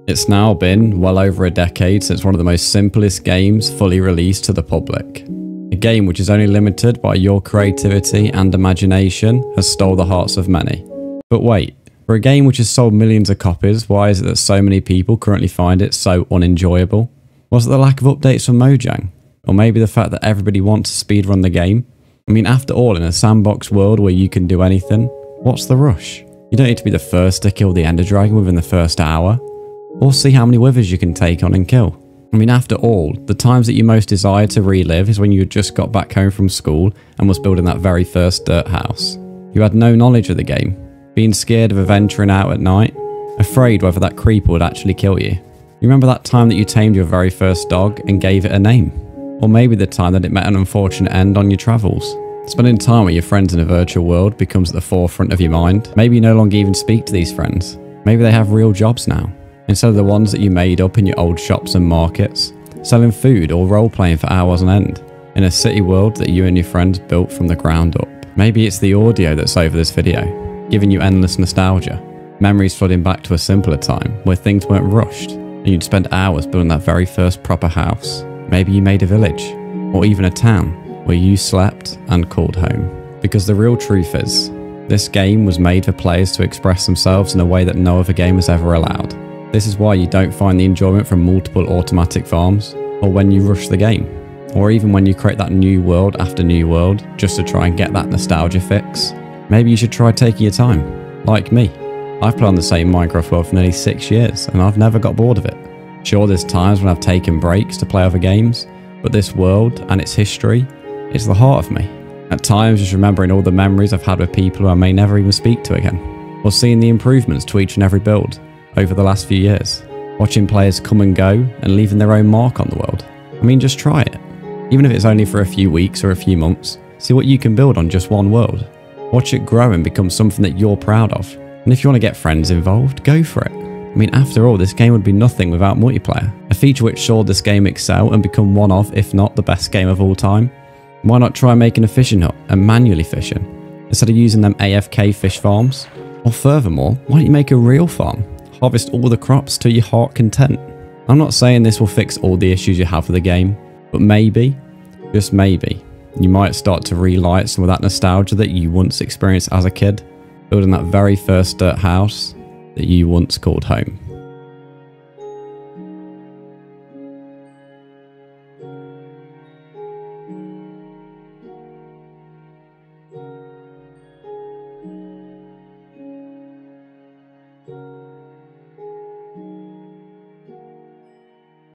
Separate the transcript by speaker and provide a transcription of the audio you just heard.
Speaker 1: It's now been well over a decade since one of the most simplest games fully released to the public. A game which is only limited by your creativity and imagination has stole the hearts of many. But wait, for a game which has sold millions of copies, why is it that so many people currently find it so unenjoyable? Was it the lack of updates from Mojang? Or maybe the fact that everybody wants to speedrun the game? I mean, after all, in a sandbox world where you can do anything, what's the rush? You don't need to be the first to kill the Ender Dragon within the first hour, or see how many withers you can take on and kill. I mean, after all, the times that you most desire to relive is when you had just got back home from school and was building that very first dirt house. You had no knowledge of the game, being scared of venturing out at night, afraid whether that creeper would actually kill you. You remember that time that you tamed your very first dog and gave it a name? Or maybe the time that it met an unfortunate end on your travels. Spending time with your friends in a virtual world becomes at the forefront of your mind. Maybe you no longer even speak to these friends. Maybe they have real jobs now, instead of the ones that you made up in your old shops and markets, selling food or role-playing for hours on end, in a city world that you and your friends built from the ground up. Maybe it's the audio that's over this video, giving you endless nostalgia, memories flooding back to a simpler time where things weren't rushed, and you'd spend hours building that very first proper house. Maybe you made a village, or even a town, where you slept and called home. Because the real truth is, this game was made for players to express themselves in a way that no other game has ever allowed. This is why you don't find the enjoyment from multiple automatic farms, or when you rush the game, or even when you create that new world after new world just to try and get that nostalgia fix. Maybe you should try taking your time, like me. I've played on the same Minecraft world for nearly 6 years and I've never got bored of it. Sure, there's times when I've taken breaks to play other games, but this world and its history is the heart of me. At times just remembering all the memories I've had with people who I may never even speak to again, or seeing the improvements to each and every build over the last few years, watching players come and go and leaving their own mark on the world. I mean, just try it. Even if it's only for a few weeks or a few months, see what you can build on just one world. Watch it grow and become something that you're proud of. And if you want to get friends involved, go for it. I mean, after all, this game would be nothing without multiplayer, a feature which saw this game excel and become one of, if not the best game of all time. Why not try making a fishing hut and manually fishing, instead of using them AFK fish farms? Or furthermore, why don't you make a real farm? Harvest all the crops to your heart content. I'm not saying this will fix all the issues you have with the game, but maybe, just maybe, you might start to relight some of that nostalgia that you once experienced as a kid, building that very first dirt house that you once called home.